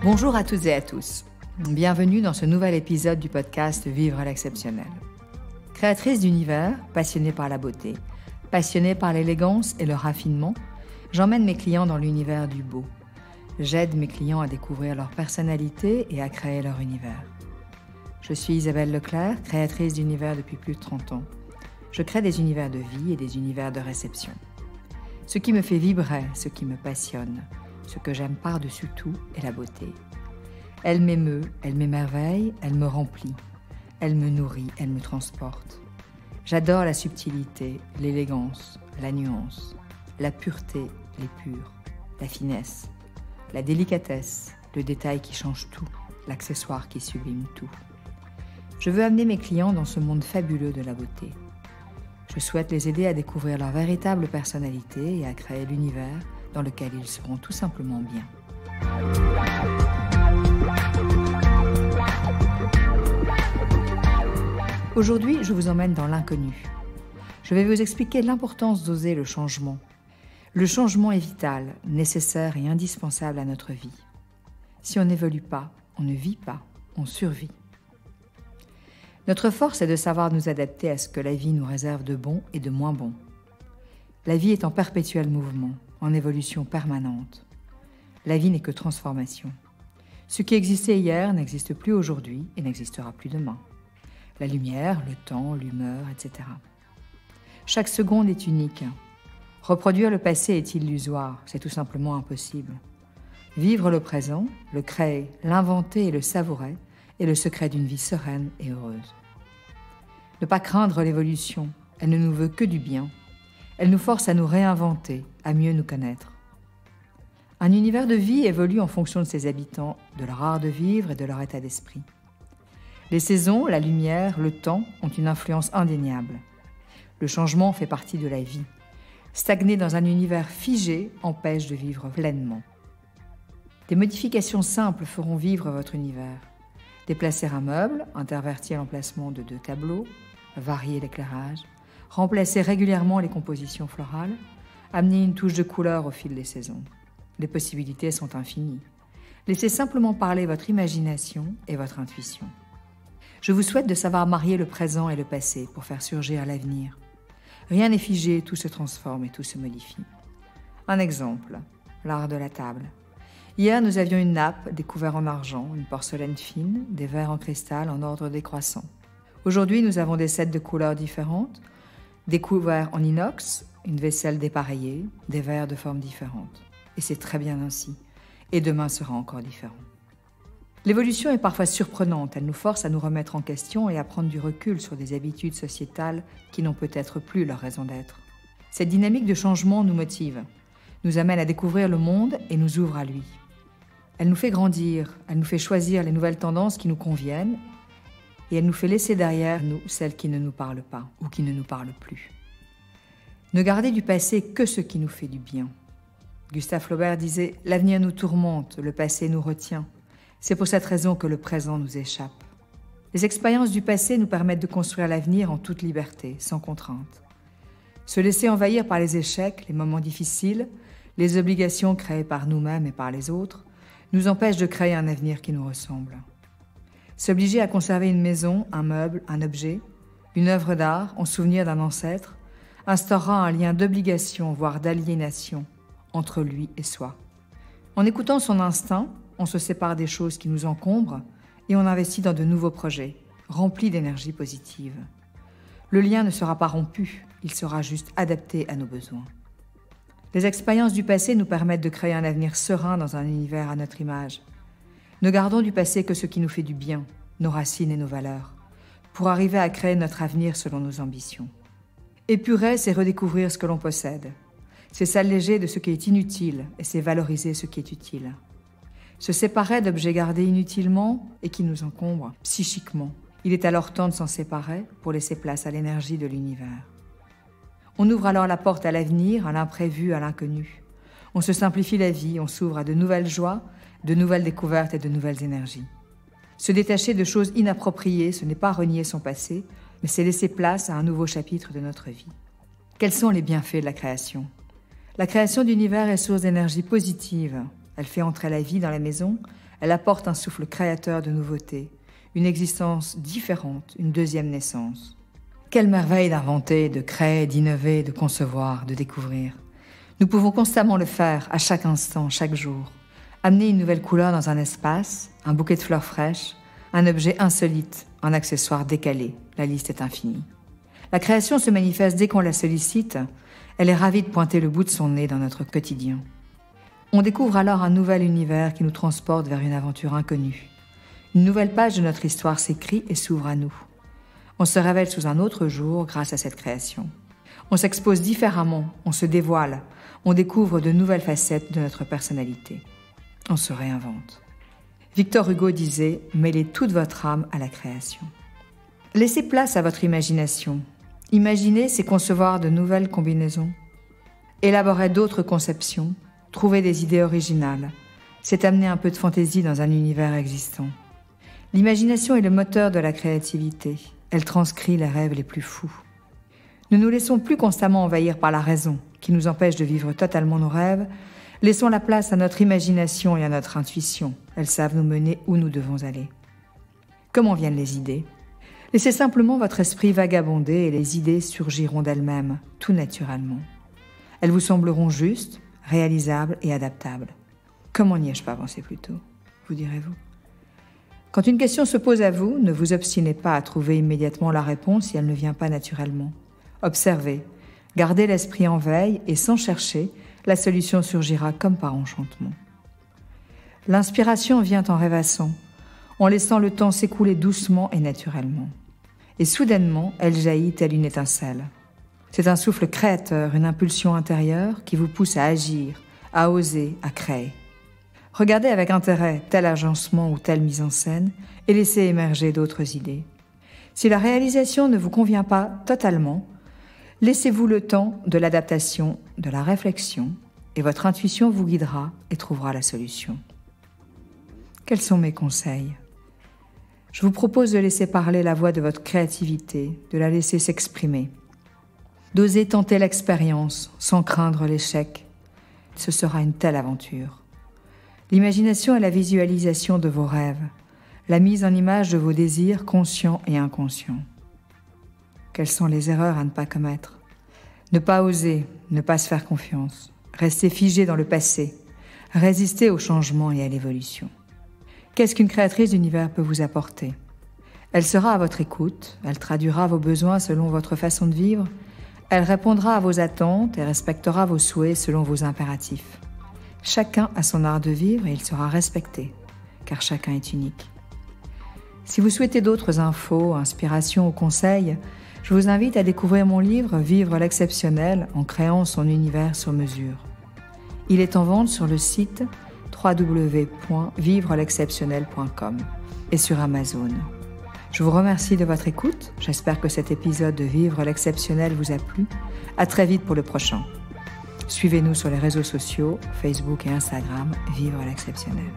Bonjour à toutes et à tous. Bienvenue dans ce nouvel épisode du podcast Vivre à l'exceptionnel. Créatrice d'univers, passionnée par la beauté, passionnée par l'élégance et le raffinement, j'emmène mes clients dans l'univers du beau. J'aide mes clients à découvrir leur personnalité et à créer leur univers. Je suis Isabelle Leclerc, créatrice d'univers depuis plus de 30 ans. Je crée des univers de vie et des univers de réception. Ce qui me fait vibrer, ce qui me passionne, ce que j'aime par-dessus tout est la beauté. Elle m'émeut, elle m'émerveille, elle me remplit. Elle me nourrit, elle me transporte. J'adore la subtilité, l'élégance, la nuance, la pureté, l'épure, la finesse, la délicatesse, le détail qui change tout, l'accessoire qui sublime tout. Je veux amener mes clients dans ce monde fabuleux de la beauté. Je souhaite les aider à découvrir leur véritable personnalité et à créer l'univers dans lequel ils seront tout simplement bien. Aujourd'hui, je vous emmène dans l'inconnu. Je vais vous expliquer l'importance d'oser le changement. Le changement est vital, nécessaire et indispensable à notre vie. Si on n'évolue pas, on ne vit pas, on survit. Notre force est de savoir nous adapter à ce que la vie nous réserve de bon et de moins bon. La vie est en perpétuel mouvement, en évolution permanente. La vie n'est que transformation. Ce qui existait hier n'existe plus aujourd'hui et n'existera plus demain. La lumière, le temps, l'humeur, etc. Chaque seconde est unique. Reproduire le passé est illusoire, c'est tout simplement impossible. Vivre le présent, le créer, l'inventer et le savourer est le secret d'une vie sereine et heureuse. Ne pas craindre l'évolution, elle ne nous veut que du bien. Elle nous force à nous réinventer, à mieux nous connaître. Un univers de vie évolue en fonction de ses habitants, de leur art de vivre et de leur état d'esprit. Les saisons, la lumière, le temps ont une influence indéniable. Le changement fait partie de la vie. Stagner dans un univers figé empêche de vivre pleinement. Des modifications simples feront vivre votre univers. Déplacer un meuble, intervertir l'emplacement de 2 tableaux, varier l'éclairage, remplacer régulièrement les compositions florales, amener une touche de couleur au fil des saisons. Les possibilités sont infinies. Laissez simplement parler votre imagination et votre intuition. Je vous souhaite de savoir marier le présent et le passé pour faire surgir l'avenir. Rien n'est figé, tout se transforme et tout se modifie. Un exemple, l'art de la table. Hier, nous avions une nappe, des couverts en argent, une porcelaine fine, des verres en cristal en ordre décroissant. Aujourd'hui, nous avons des sets de couleurs différentes, des couverts en inox, une vaisselle dépareillée, des verres de formes différentes. Et c'est très bien ainsi. Et demain sera encore différent. L'évolution est parfois surprenante, elle nous force à nous remettre en question et à prendre du recul sur des habitudes sociétales qui n'ont peut-être plus leur raison d'être. Cette dynamique de changement nous motive, nous amène à découvrir le monde et nous ouvre à lui. Elle nous fait grandir, elle nous fait choisir les nouvelles tendances qui nous conviennent et elle nous fait laisser derrière nous celles qui ne nous parlent pas ou qui ne nous parlent plus. Ne garder du passé que ce qui nous fait du bien. Gustave Flaubert disait « L'avenir nous tourmente, le passé nous retient. C'est pour cette raison que le présent nous échappe. » Les expériences du passé nous permettent de construire l'avenir en toute liberté, sans contrainte. Se laisser envahir par les échecs, les moments difficiles, les obligations créées par nous-mêmes et par les autres, nous empêche de créer un avenir qui nous ressemble. S'obliger à conserver une maison, un meuble, un objet, une œuvre d'art en souvenir d'un ancêtre, instaurera un lien d'obligation, voire d'aliénation, entre lui et soi. En écoutant son instinct, on se sépare des choses qui nous encombrent et on investit dans de nouveaux projets, remplis d'énergie positive. Le lien ne sera pas rompu, il sera juste adapté à nos besoins. Les expériences du passé nous permettent de créer un avenir serein dans un univers à notre image. Ne gardons du passé que ce qui nous fait du bien, nos racines et nos valeurs, pour arriver à créer notre avenir selon nos ambitions. Épurer, c'est redécouvrir ce que l'on possède. C'est s'alléger de ce qui est inutile et c'est valoriser ce qui est utile. Se séparer d'objets gardés inutilement et qui nous encombrent psychiquement. Il est alors temps de s'en séparer pour laisser place à l'énergie de l'univers. On ouvre alors la porte à l'avenir, à l'imprévu, à l'inconnu. On se simplifie la vie, on s'ouvre à de nouvelles joies, de nouvelles découvertes et de nouvelles énergies. Se détacher de choses inappropriées, ce n'est pas renier son passé, mais c'est laisser place à un nouveau chapitre de notre vie. Quels sont les bienfaits de la création ? La création d'univers est source d'énergie positive. Elle fait entrer la vie dans la maison, Elle apporte un souffle créateur de nouveauté, une existence différente, une deuxième naissance. Quelle merveille d'inventer, de créer, d'innover, de concevoir, de découvrir. Nous pouvons constamment le faire, à chaque instant, chaque jour. Amener une nouvelle couleur dans un espace, un bouquet de fleurs fraîches, un objet insolite, un accessoire décalé. La liste est infinie. La création se manifeste dès qu'on la sollicite. Elle est ravie de pointer le bout de son nez dans notre quotidien. On découvre alors un nouvel univers qui nous transporte vers une aventure inconnue. Une nouvelle page de notre histoire s'écrit et s'ouvre à nous. On se révèle sous un autre jour grâce à cette création. On s'expose différemment, on se dévoile, on découvre de nouvelles facettes de notre personnalité. On se réinvente. Victor Hugo disait « Mêlez toute votre âme à la création ». Laissez place à votre imagination. Imaginez, c'est concevoir de nouvelles combinaisons. Élaborer d'autres conceptions, trouver des idées originales, c'est amener un peu de fantaisie dans un univers existant. L'imagination est le moteur de la créativité. Elle transcrit les rêves les plus fous. Ne nous laissons plus constamment envahir par la raison, qui nous empêche de vivre totalement nos rêves. Laissons la place à notre imagination et à notre intuition. Elles savent nous mener où nous devons aller. Comment viennent les idées ? Laissez simplement votre esprit vagabonder et les idées surgiront d'elles-mêmes, tout naturellement. Elles vous sembleront justes, réalisables et adaptables. Comment n'y ai-je pas pensé plus tôt ? Vous direz-vous. Quand une question se pose à vous, ne vous obstinez pas à trouver immédiatement la réponse si elle ne vient pas naturellement. Observez, gardez l'esprit en veille et sans chercher, la solution surgira comme par enchantement. L'inspiration vient en rêvassant, en laissant le temps s'écouler doucement et naturellement. Et soudainement, elle jaillit telle une étincelle. C'est un souffle créateur, une impulsion intérieure qui vous pousse à agir, à oser, à créer. Regardez avec intérêt tel agencement ou telle mise en scène et laissez émerger d'autres idées. Si la réalisation ne vous convient pas totalement, laissez-vous le temps de l'adaptation, de la réflexion, et votre intuition vous guidera et trouvera la solution. Quels sont mes conseils ? Je vous propose de laisser parler la voix de votre créativité, de la laisser s'exprimer. D'oser tenter l'expérience sans craindre l'échec. Ce sera une telle aventure. L'imagination est la visualisation de vos rêves, la mise en image de vos désirs conscients et inconscients. Quelles sont les erreurs à ne pas commettre ? Ne pas oser, ne pas se faire confiance, rester figé dans le passé, résister au changement et à l'évolution. Qu'est-ce qu'une créatrice d'univers peut vous apporter ? Elle sera à votre écoute, elle traduira vos besoins selon votre façon de vivre, elle répondra à vos attentes et respectera vos souhaits selon vos impératifs. Chacun a son art de vivre et il sera respecté, car chacun est unique. Si vous souhaitez d'autres infos, inspirations ou conseils, je vous invite à découvrir mon livre « Vivre l'exceptionnel en créant son univers sur mesure ». Il est en vente sur le site www.vivrelexceptionnel.com et sur Amazon. Je vous remercie de votre écoute. J'espère que cet épisode de Vivre l'exceptionnel vous a plu. À très vite pour le prochain. Suivez-nous sur les réseaux sociaux, Facebook et Instagram, Vivre l'exceptionnel.